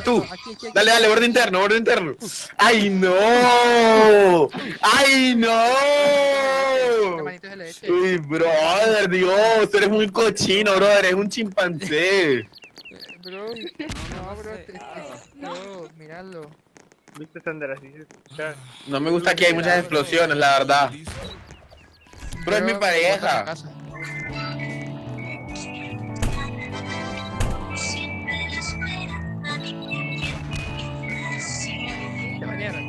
Tú. Dale, dale, borde interno, borde interno. ¡Ay, no! ¡Ay, no! Uy, brother, Dios, tú eres muy cochino, brother, eres un chimpancé. Bro, no, bro, bro, míralo. ¿Viste, Sandra? Así se escucha. No me gusta que hay muchas explosiones, la verdad. Bro, es mi Bro, me lo botan a pareja. casa. Te bañaron.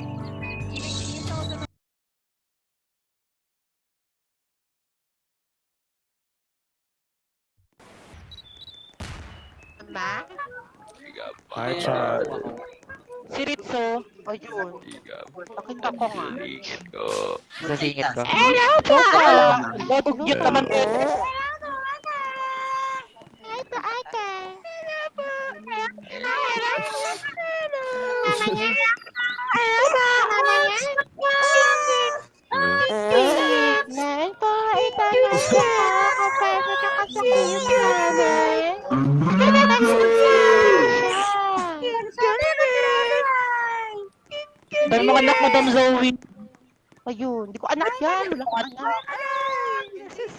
Ma? Hi, chat. Si Ritzo? O yun. Nakita ko nga. Sasingit ko. Hello po! Nabugyot naman po. Ito, ate. Hello po. Hello po. Mama niya. Hello po. Mama niya. Meron po. Ito na siya. Kapag nakasakay yung namin. Dahil mga anak, Madam Zoe. Ayun, hindi ko anak yan. Wala ko anak. Eps.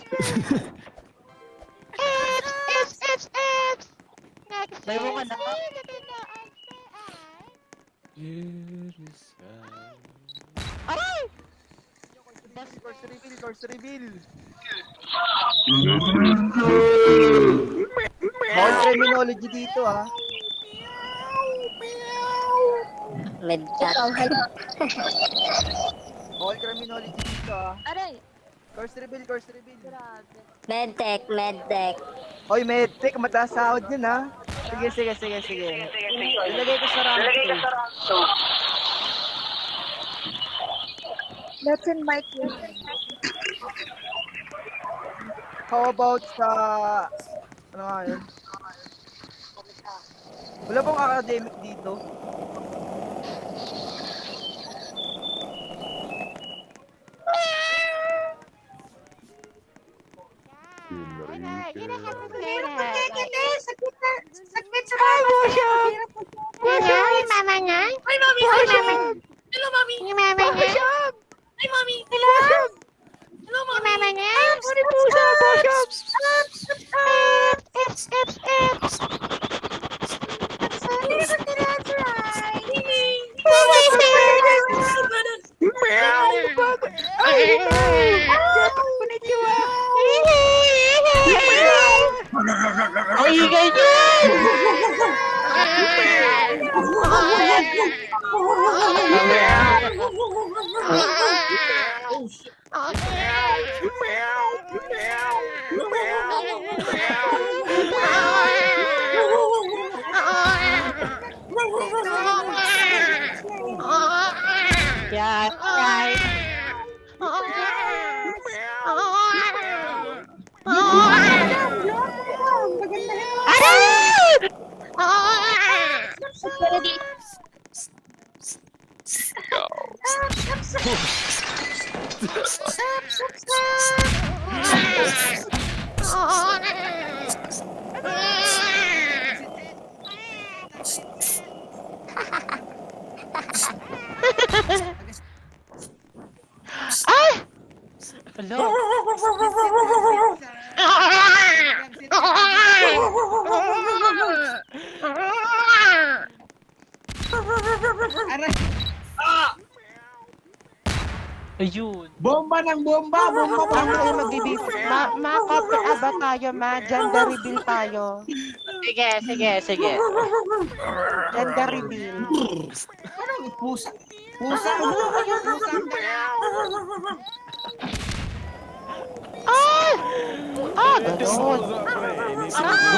Next. Dahil mga anak. Aray! Course reveal. Bawal criminology dito ah. Medchat. Bawal criminology dito ah. Aray! Course reveal. Medtech. Hoy, medtech, mataas sahod yun ah. Sige. Ilagay ko sa rank 2. That's in my team. How about sa... Ano nga yun? Wala bang academic dito? Saglit sa Hello, yung mama niya? Ay, mami! Hello, mami! Yung mama niya? Ay, mami! Hello! Hello, mami! Yung mama niya? Sorry po siya, Ay, Yan. Hello. Ayun. Bomba ng bomba! Bomba pa! Ano tayo magbibig? Ma-copy ba tayo, ma? Gender reveal tayo. Sige. Gender reveal. Pusa! Pusa! Ganun.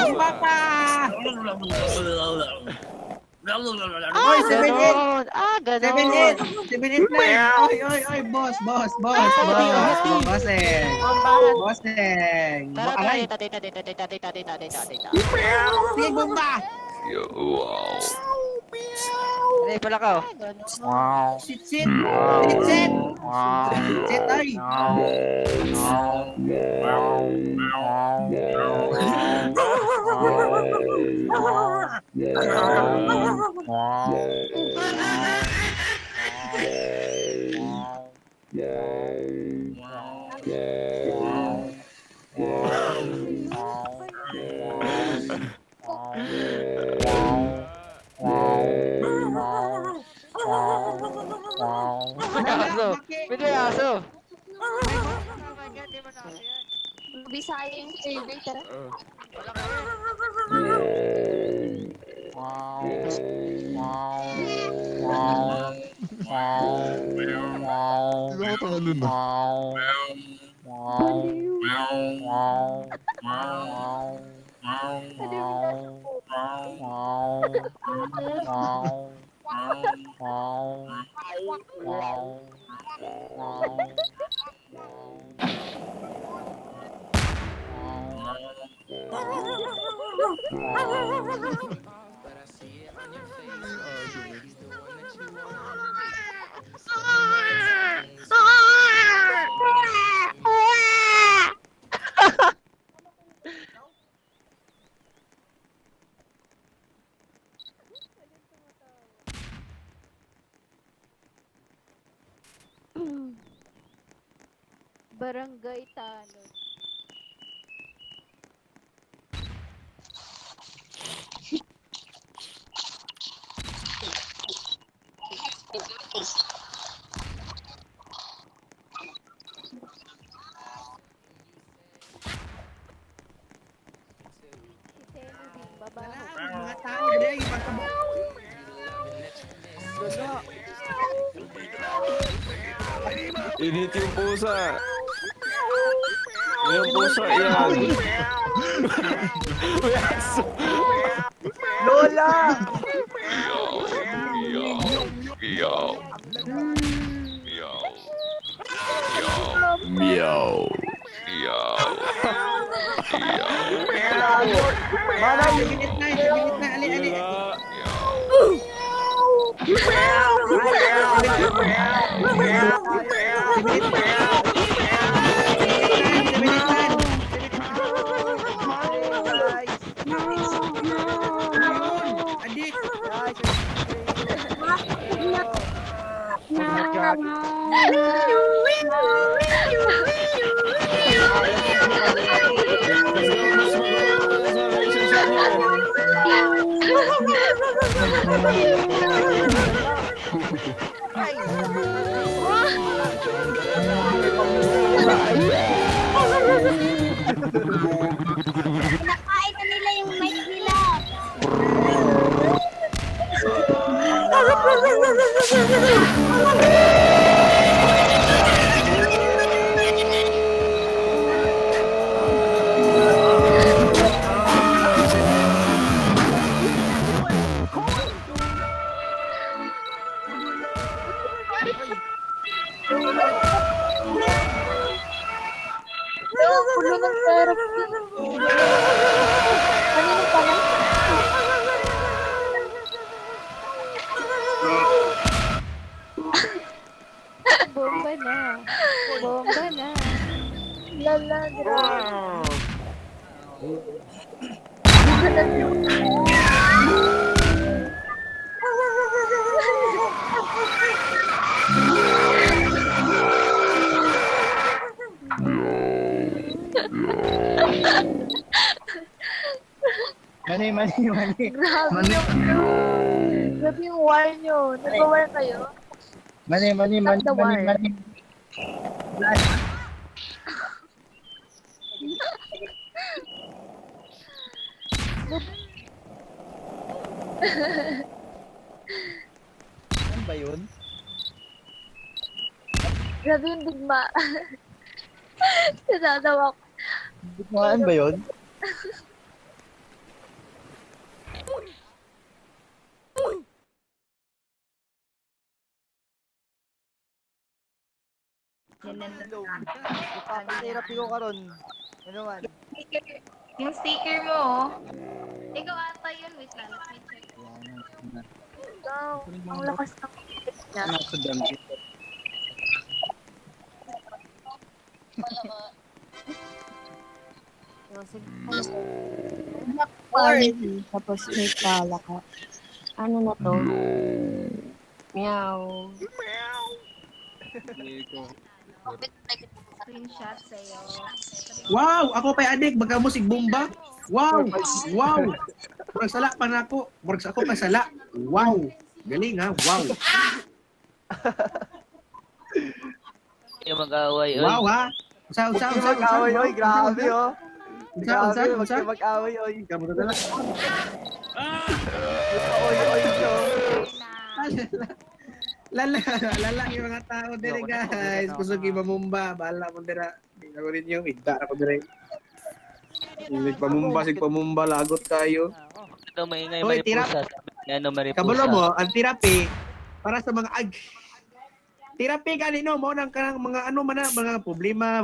Bomba pa! Ganun. 7-8 na! Oy! Boss! Bossing! Aray! Sige, bomba! Ay, pala ka. Sit! Sit, ay! Aso. Pwede aso. Bisaya yung survey, tara. Nakatalo na. Barangay Tanod. Si Teno din, babaho. Init yung pusa. Yung pusa yan. Lola! Meow. Manay! Nakain na nila yung mic nila. Pulo ng pera. Kanino pa lang? Bomba na. Bomba na. Lala, grabe. Grabe yung war nyo. Nag-war kayo? Stop the war. Ano ba yun? Grabe yung digma. Natatawa ko. Ano ba yun? Ipapasirap ko karon. Ano man? Yung sticker mo, oh. Ikaw ata yun. Wait lang, let me check. Ikaw, ang lakas ng sticker niya. Quality, tapos may pala ka. Ano na to? Meow. Screenshot sa'yo. Wow! Ako pa'y adik, baka musig bomba. Wow! Wow! Murag sala pa na ako. Murag ako pa sala. Wow! Galing ha, wow! Yung mag-away, oy. Wow ha! Unsa, Huwag kayo mag-away, oy. Grabe, oh. Grabe, huwag kayo mag-away, oy. Kamu na dala. Oy, oy, oh. Lala yung mga tao dire guys. Kusog mamumba, bahala mo dira. Tingnan mo ninyo, igda ako dire. Sig pamumba lagot kayo. Ito, maingay Oy, tira. maripusa. Sabi ni ano, maripusa. Kabalo mo, ang therapy para sa mga therapy kanino mo nang kanang mga ano man na, mga problema.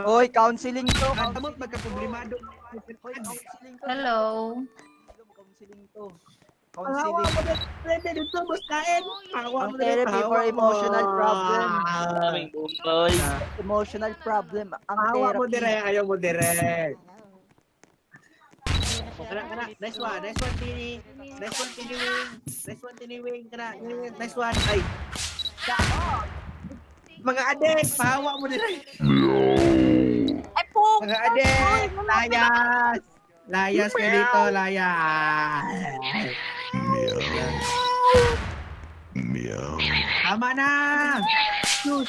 Oy, counseling to. Kadamot magka-problemado. Oy, counseling to. Hello. Counseling to. Awa Counseling. mo dito, dito bus kain. Awa Ang mo therapy for emotional problem. Maraming bumboy. Emotional problem. Ang Awa mo therapy. dire, ayaw mo dire. Kana, nice one tini. Nice one tini wing kana. Nice one. Ay. Mga adik, pahawa mo dire. Ay po! Mga adik, layas. Layas ka dito, layas. Tama na. Shoo.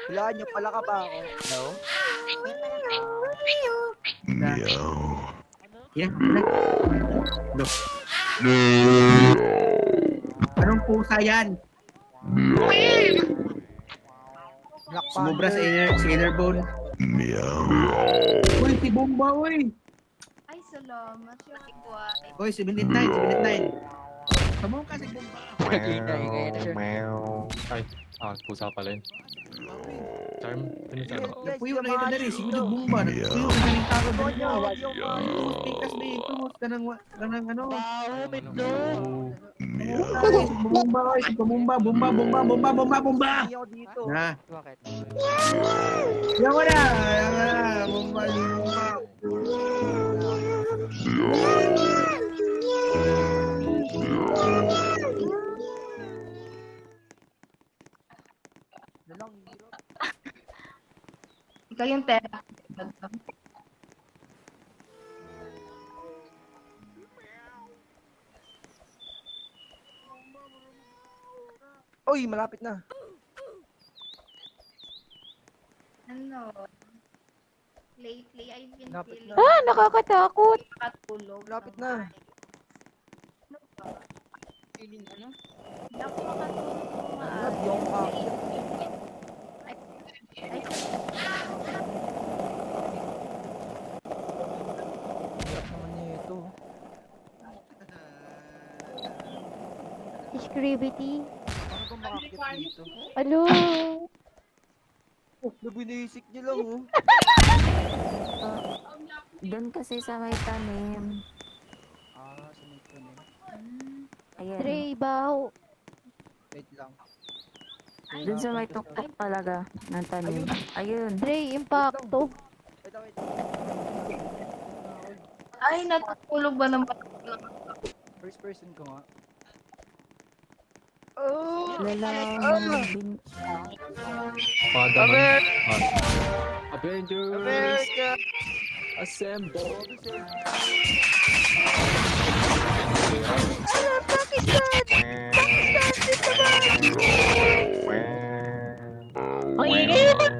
Hulaan nyo, pala ka pa ako. No? Yeah. No. Anong pusa yan? Black Sumubra Panther. sa inner bone. Uy, si Bomba, uy. Ay, salamat. Yung iguay. Uy, 79. Tamo ka si Bomba. Ingay na siya. Ay, pusa pala yun. Charm, ano charm? Puyo na kita dari, si Kuya Bomba. Puyo na yung tao dari niya. Pikas na ito, kanang ano. Bomba, si Bomba. Hindi ako dito. Na. Bakit? Yan mo na. Bomba. Dalang, Ikaw yung therapy. Oy, malapit na. Ano? Lately, I've been Lapit feeling na. Nakakatakot! makatulog. Malapit ng na. maayos. Ano ba? Feeling ano? Hindi ako makatulog ng maayos. Yung Ay, hirap naman niya ito. Scribity. Paano ba makakit dito? Alo! Nabinisik niya lang, oh. Doon kasi sa may tanim. Ah, sunod ko na. Ayan. Trey, baho. Wait lang. Doon sa may tuktok talaga ng tanim. Ayun. Trey, impacto. Wait lang, wait. ay, natutulog ba naman? First person ko nga. Lala. Pada man. Avengers! America! Assemble! Ang ingay naman!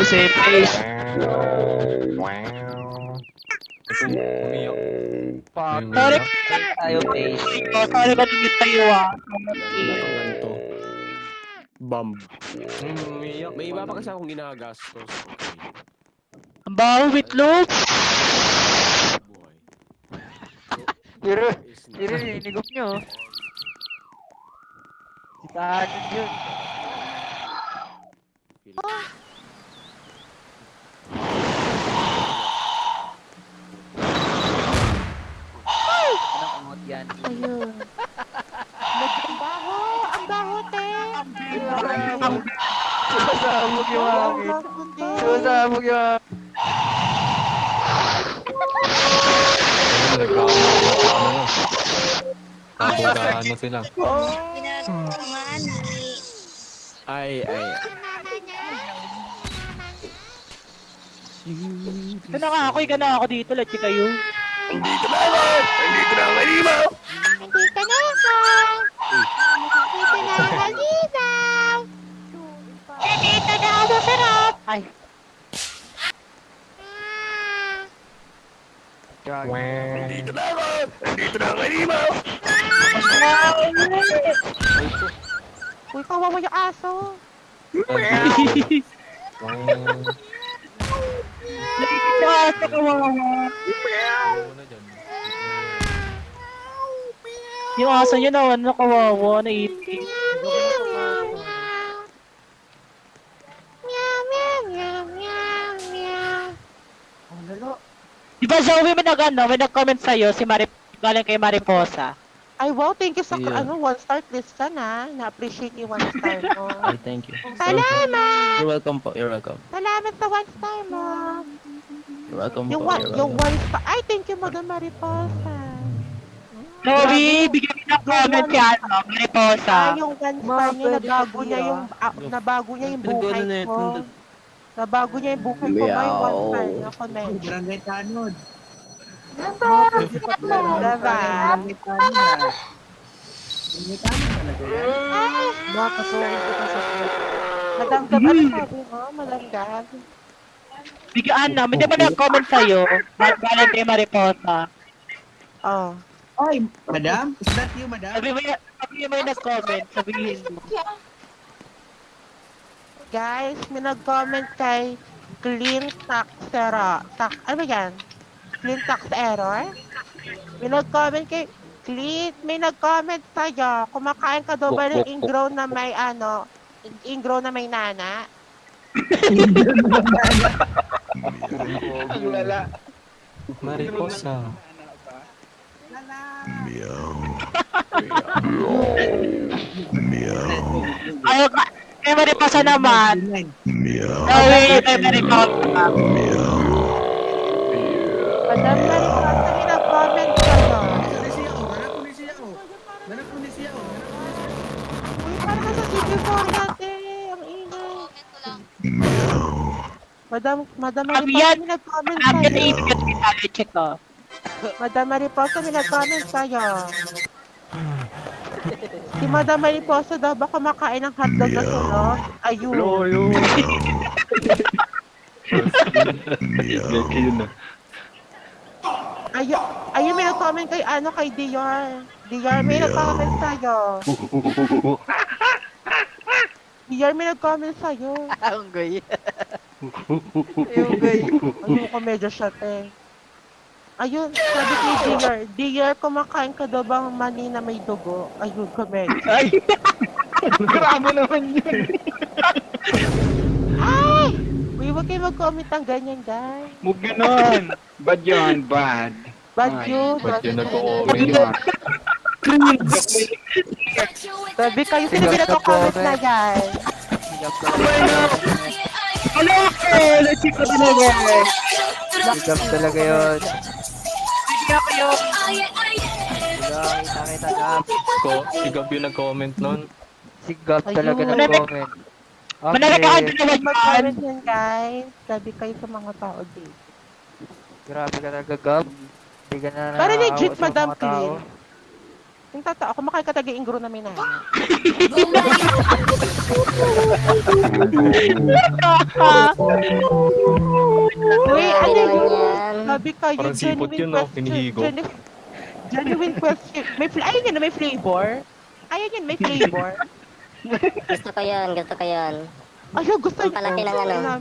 Same face. Umiyak. Tarik tayo face. Sorry ba tingin tayo Ganito. Bomb. Umiyak. May iba pa kasi akong ginagastos. Ang baho, Witlog! Buhay. Pero, Is pero ninigop nyo. Si Kahanan yun. Anong umot yan? yan. Ayun. Ang baho! Ang baho, te! Susabog yung Ang hangin. baho, te! Susabog yung hangin. Ayun, nagkakaano na. Kabugaan na sila. Ay. Ika na ako dito, let's kayo. Nandito na ako! Nandito na ako, Halimaw! Nandito na ako! Nandito na ako, Halimaw! Nandito na ako, masarap! Ay. Nandito na ako! Nandito na ako, Halimaw! Uy, kawawa yung aso! Yung aso nyo naman, nakawawa, naipin. Meow, meow, meow, meow, meow. Ang lalo. Di ba Zoe, may nag-comment sa'yo, galing kay Mariposa. Ay, wow, thank you sa Yeah. 1-star Christian, ha. Na-appreciate yung 1-star mo. Ay, thank you. Salamat! You're welcome po, you're welcome. Salamat sa 1-star mo. You're welcome Yung po, you're yung welcome. 1-star. Ay, thank you, Madam Mariposa. Zoe, bigyan mo ng comment si Mariposa. Ay, yung 1-star niya, nabago niya yung buhay ko. Nabago niya yung buhay ko. May 1-star niya comment. Barangay Tanod. Diba? Barangay Tanod na. Barangay Tanod talaga yan. Baka sorry ko sa Madamdam, ano sabi mo? Malanggam. Bigyan na, may naman nag-comment sa'yo, galing kay Mariposa. Oh. Oy, madam? Is that you, madam? Sabi mo yung nag-comment, sabihin mo. Guys, may nag-comment kay Clean Tax Error. Ano ba yan? Clean Tax Error? May nag-comment kay Clean, may nag-comment sa'yo. Kumakain ka daw ba ng ingrown na may ingrown na may nana? Ang lala. Mariposa. Ayaw ka, kay Mariposa naman. Zoe, kay Mariposa. Madam Mariposa, may nag-comment sa'yo. Nanap ko ni siya, oh. Nanap ko ni siya, oh. Uy, parang nasa CP4 natin. Ang ingay. Madam Mariposa, may nag-comment Sabi na sa'yo. ibigay kita, check ko. Madam Mariposa, may nag-comment sa'yo. Si Madam Mariposa daw ba kumakain ng hotdog na sunog? Ayun. Ayun, may nag-comment kay Dior. Dior, may nag-comment sa'yo. Dior, may nag-comment sa'yo. Ang goy. Ayun ko medyo shot eh. Ayun, sabi kay Dior, Dior, kumakain ka daw bang mani na may dugo? Ayun, comment. Ay! Grabe naman yun. Ay! Uy, huwag kayo mag-comment ng ganyan, guys. Huwag ganon. Bad yun, bad. Bad yun. Ba't yun nag-comment? Sabi kayo, sino pinag-comment na guys? Ano ako? Let's ko talaga. Sigap talaga yun. Bigyan kayo. Kita gap. Si Gab yung nag-comment nun. Sigap talaga Ayun. nag-comment. Manalagaan Okay. din naman yan. Mag-comment yan, guys. Sabi kayo sa mga tao din. Grabe ka talaga, Gab. Hindi ka na Pero legit, nakakaawa sa Madam mga tao. Clean. Yung totoo, kumakain ka taga-ingro na may nana. Uy, ano yun? Sabi kayo, Parang sipot yun, no? Hinihigo. Genuine question. Ayun yun, may flavor. Ayun yun, may flavor. Gusto ko yan, gusto ko yan. Ayun, gusto Ang palaki ng ano?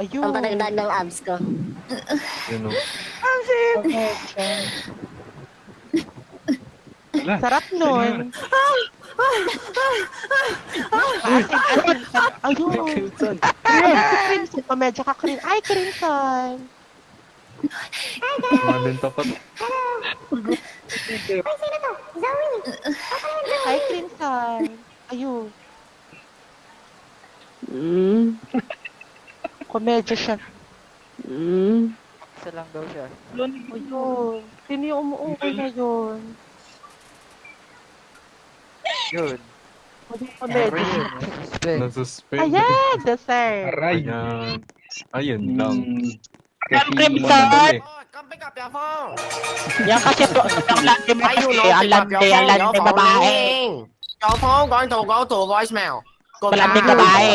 Ayun. Ang padagdag ng abs ko. Yun, no? Sarap nun. Ayun. Crimson. Medyo ka-crimson. Ay, crimson. Malin tapat. Hi, Crimson. Ayun. Komedya siya. Isa lang daw siya. Ayun. Sino yung umuungol na yun? Yun. Komedya siya. Suspect. Nasuspend. Ayan, the sir. Aray. Ayan. Ayun lang. Crimson! Come pick up your phone. Yan kasi po, ang landi mo kasi, ang landi babae. Your phone going to go to voicemail. Malandi babae.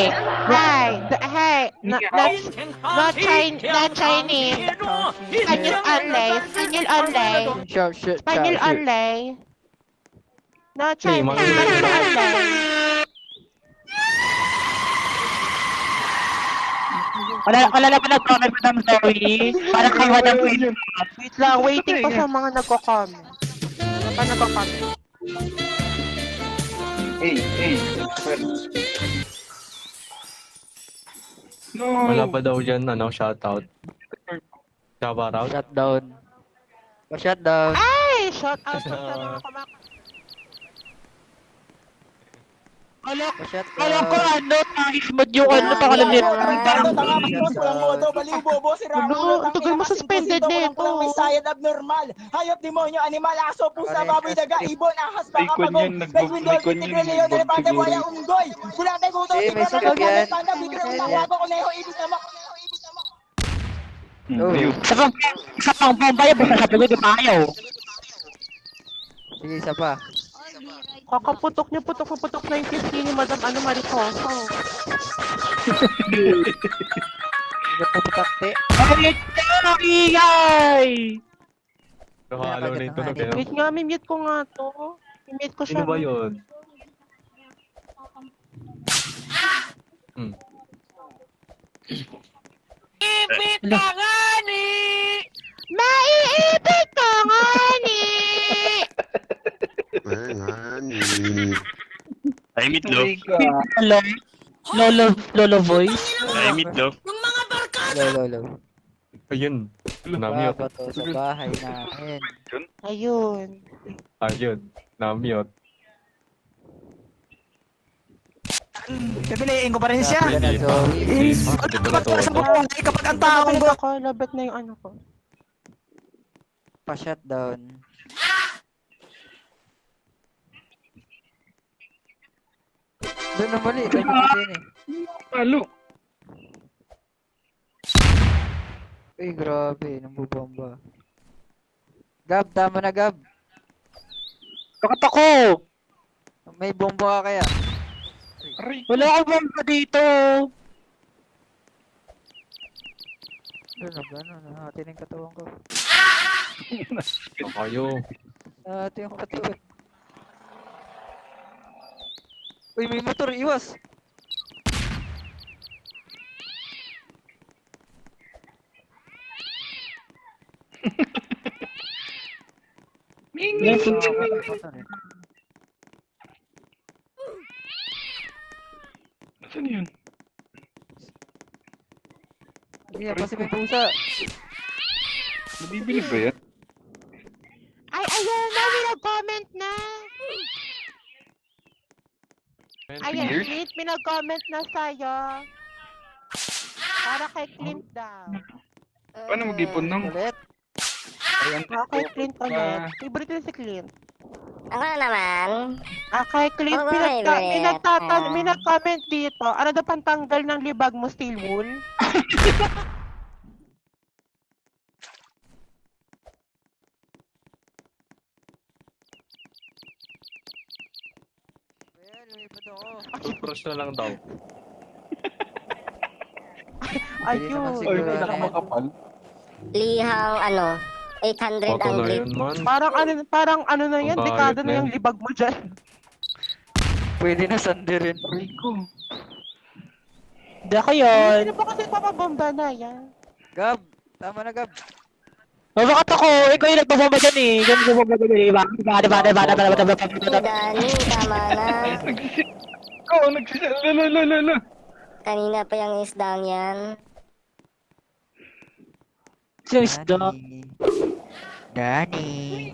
Hey, not Chinese. Spanish only. Spanish only. Shout, shit, Spanish shout, shit. only. No Hey, Chinese. mga- Spanish only. Wala na pa nag-comment, Madam Zoe. Parang kay Madam Zoe. Wait lang, waiting pa sa mga nagko-comment. Ano pa nagko-comment? Hey. No. Wala pa daw dyan, shoutout. Shoutout. Shutdown. Pa-shutdown. Ay! Shout out sa mga kumakain. Kala Pa-shutdown. ko nangis-mood yung pangalan nito. Shutdown. Ano? Ang tagal mo suspended na ito. abnormal. Hayop, demonyo, animal, aso, pusa, Aray, baboy, daga, kasi- ibon, ahas, May baka, kwan pagong, yun, penguin, dolphin, tigre, leon, elefante, siguro. buhaya, unggoy, bulate, guto, Eh, may tigre, sagot lagoy, yan. panda, bigre, ulang, wabo, kuneho, ibis, namak, Oh. Ayun. Sa pang bomba yung basta sabi ko, di pa ayaw. Sige, isa pa. Kakaputok niyo, putok na yung kiss ni Madam Maricoso. Nagpapatakte. Ay, ang ingay! Pero halo na yung tunog eh. Wait nga, mimute ko nga to. Mimute ko siya. Sino ba yun? Ipit ka nga ni! Maiipit ka nga ni! Ay, meatloaf. Lolo voice? Ay, meatloaf. Lolo. Ayun. Na-mute. Baba to sa bahay namin. Ayun. Ayun. Na-mute. Pipiliin ko pa rin siya. Sabi na, Zoe. Dito na to. Kapag ang Labet ako, labet na yung ano ko. Pa-shutdown. Doon na mali. Doon na din eh. Palo. Uy, grabe. Nambubomba. Gab, tama na, Gab. Bakit ako? May bomba ka kaya? Wala akong bomba dito. Gano'n. Nahati na yung katawan ko. Kayo. Nahati yung katawan. Uy, may motor. Iwas. Saan yun? Iya, pasi may pusa. Nabibilig ba yan? Ay, ayun na, may nag-comment na. Ayan, Clint, may nag-comment na sa'yo. Para kay Clint daw. Paano mag-ipon nung? Ulit. Para kay Clint ulit. Favorite na si Clint. Ako naman. Kay Clint, Oh, may nag-comment dito. Ano daw pantanggal ng libag mo, steel wool? Ayan, lumipad ako. Toothbrush na lang daw. Bilis naman Ayun. siguro. Ay, pinakamakapal. Lihang 800 Photo ang na blade. yun, man. Parang ano na yan, Ang dekada bayad na na yung libag mo dyan. Pwede na sandirin. Rico. Hindi ako yun. Ano pa kasi papabomba na yan? Gab, tama na, Gab. Bakit ako? Ikaw yung nagbabomba dyan eh. Ikaw yung nagbabomba dyan eh. Diba? Dani, tama na. Oo, nagsisala. Kanina pa yung isdang yan. Sino isda? Dani.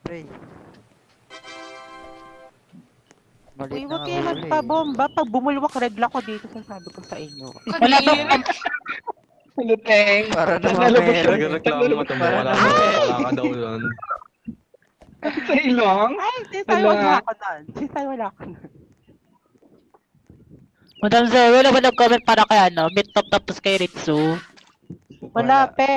Pre. Uy, huwag kayo magpabomba. Pag bumulwak, regla ko dito, sasabi ko sa inyo. Wala bang Luteng. Para Nagreklamo mo wala ka daw doon. Sa ilong? Ay, sisay wala ako nun. Sisay wala ako nun. Madam Zoe, wala ba nag-comment para kay ano? Meet top tapos kay Ritsu? Wala pe.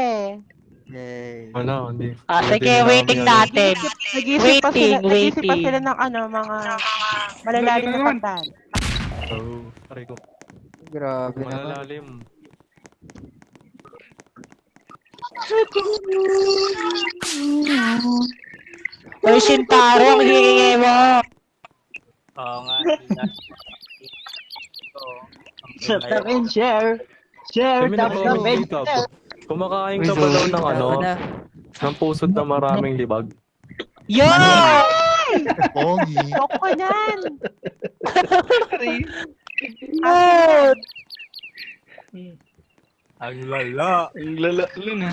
Yay. Wala, hindi. Sige, waiting natin. Nag-isip pa sila Waiting. ng ano, mga malalalim na tandaan. Oh, aray ko. Grabe naman. Malalalim. Uy, Shintaro, ang hihingi mo. Oo nga. Shut up and share. Share, Kami tap, tap, and dito. share. Kumakain ka ba daw ng ano? Ng pusod na maraming libag? Yo! Pogi. Soko yan! Good! Ang lala. Ang lala na.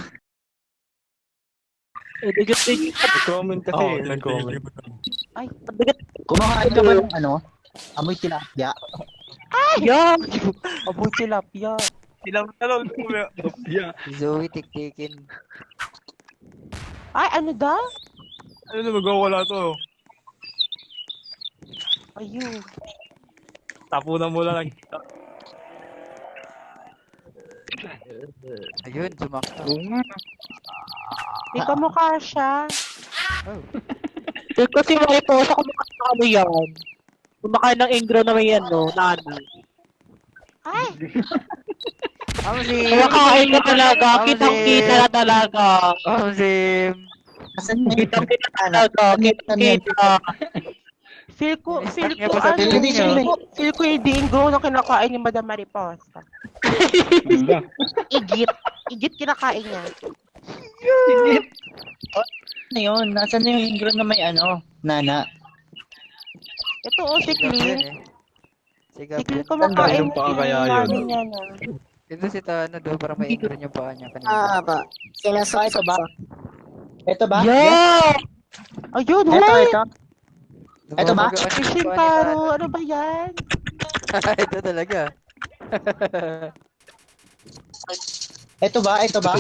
Nag-comment kasi. Nag-comment. Ay, Kumakain ka ba ng ano? Amoy tilapia. Yo! abuy tilapia. Yeah. Si Zoe tiktikin. Ay, ano daw? Ano na magwawala to? Ayun. Tapunan mo lang. Ayun, sumakta. Oo nga. Di ka mukha siya. Dito si Mariposa, kumakain na kami yan. Kumakain ng ingro na may ano, nani. Ay, Kumakain na talaga, kitang-kita na talaga. Sim. Asan mo? Kitang-kita talaga, kitang-kita. feel ko Niya pa sa ano, bibig niyo. feel ko yung dingo na kinakain ni Madam Mariposa. Wala. Igit kinakain niya. Ano yun? Nasaan na yung ingro na may ano? Nana. Ito o, si Clean. Si Sigap Clean yun. kumakain Yung paa kaya yun? niya na. Ito si Tano doon para may ingro yung paa niya kanina. ba? Sinasakay ko ba? Ito ba? Yo! Ayun, Ito, huy! ito. Ito ba? Si Shintaro, ano ba yan? Ito talaga. Ito ba? Ito ba?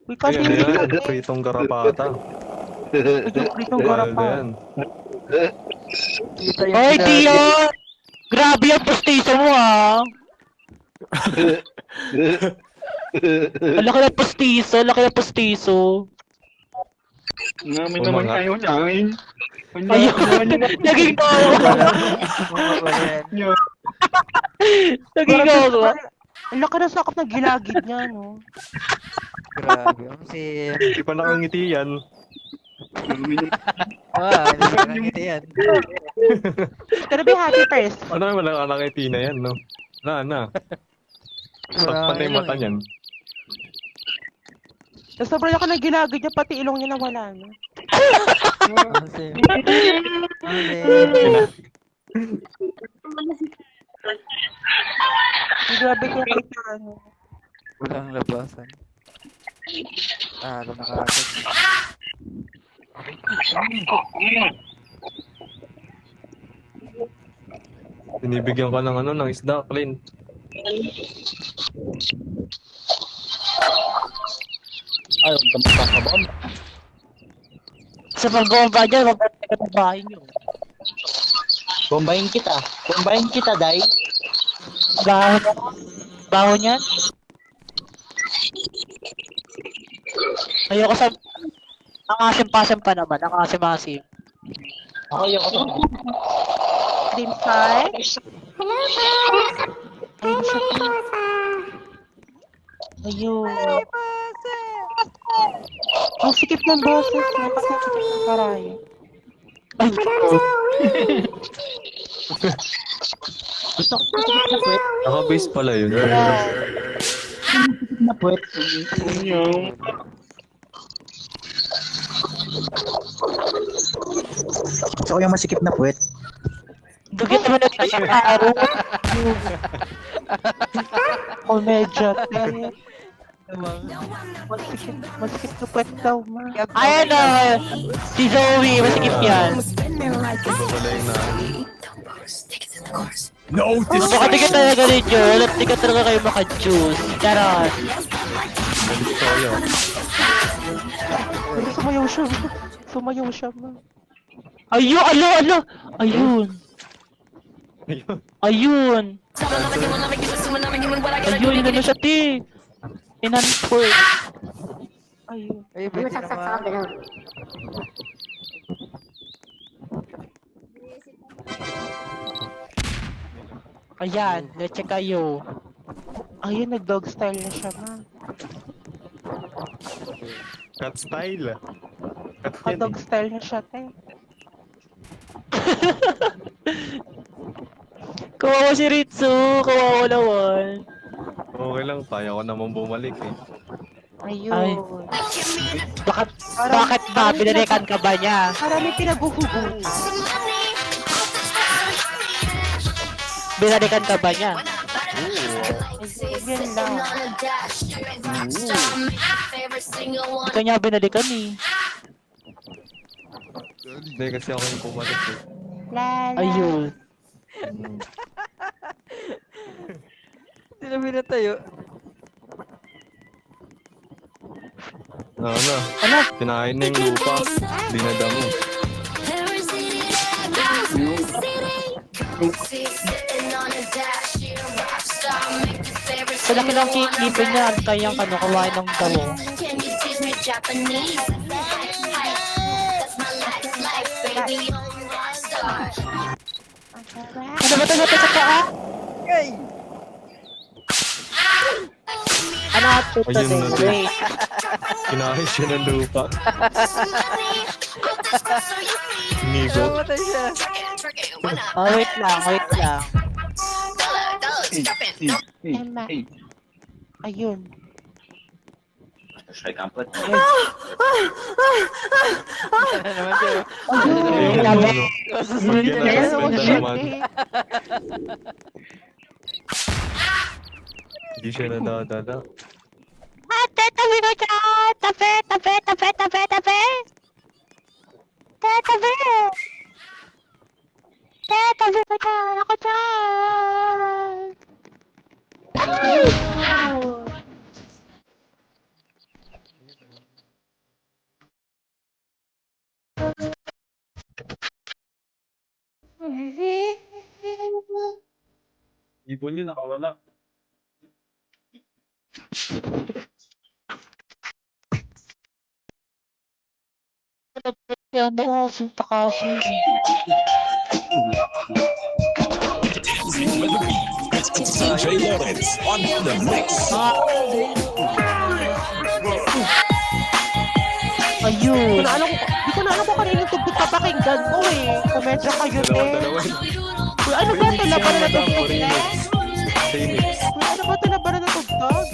Uy, kasi Ayan, yan. Pritong garapata. yung pritong garapa. Ayan. Hoy, Dion! Grabe yung postiso mo, ah! Ang laki ng postiso, laki ng postiso. Namin Oo, naman mga- ayaw niyain. Ayun, naging tawa. Naging tawa. Ang laki ng sakap ng gilagid niya, no? Grabe. Ang si... Hindi pa nakangiti yan. Hindi ko nakangiti yan. Pero be happy first. Ano naman ang nakangiti na yan, no? Na. Sakpan na yung mata niyan. Tapos sobrang laki ng gilagid niya, pati ilong niya nawala, no? Ang si... Ang si... Grabe ko kita, ano. Walang labasan. Alam na kagad. Binibigyan ka ng ano, ng isda, Clint. Ayaw ka magkakabam. Sa pag-bomba dyan, mabalik ka ng bahay niyo. Bombayin kita. Bombayin kita, Day. Baho na. Baho niyan. Ayoko sa... Ang asim-pasim pa naman, ang asim-asim. Ako yung ako. Cream pie. Ayun. Ang sikip ng boses. Napasakit ng karaya. Ay, Gusto ko na puwet. Naka-base pala yun. Na puwet. Gusto ko yung masikip na puwet. dugit naman na sa araw. Komedya, te. Masikip na puwet daw, ma. Ayan o, si Zoe, masikip yan. Makatikat talaga ninyo, tikat talaga kayo maka-juice. Charot. Pero sumayaw siya, ma. Sumayaw siya, ma. Ayun, alo. Ayun. Ayun, ano siya, ti. Inanport. Ayun. Ay, pwede naman. Ayan, leche kayo. Ayun, nag-dog style na siya, ma. Cut style. Cut yan Dog style na siya, te. Kawawa si Ritsu, kawawa naman. Okay lang, kaya ko naman bumalik eh. Ayun. Ay. Bakit ba? Binalikan ka ba niya? Marami pinaghuhugot. Binalikan ka ba niya? Yun lang. Ito niya binalikan eh. Hindi, kasi ako yung bumalik eh. Lala. Ayun. Sino binatayo? Ano? Kinain na yung lupa. Dinadamo. Sa laki ng kikipin niya at kayang kawain ng damo. Ano ba ito sa kaa? Ay! Ano ito Ayun na din. wait. Kinain siya ng lupa. Nigo. Namatay siya. Oh, wait lang. Emma. Ayun. Ano naman siya? Grabe. Mag-girlfriend na naman. Hindi siya nadadala. Ate, tabi ko dyan! Tabi! Tabi! Tabi ko dyan! Ako dyan! Ibon yun, nakawala. Yan na, sunta kasi. Di Ayun. ko na alam kung kaninong tugtog papakinggan ko eh. Komedya kayo, te. Dalawa. Uy, ano ba ito? Laban na tugtog, te? Phoenix. Uy, ano ba ito? Laban na tugtog?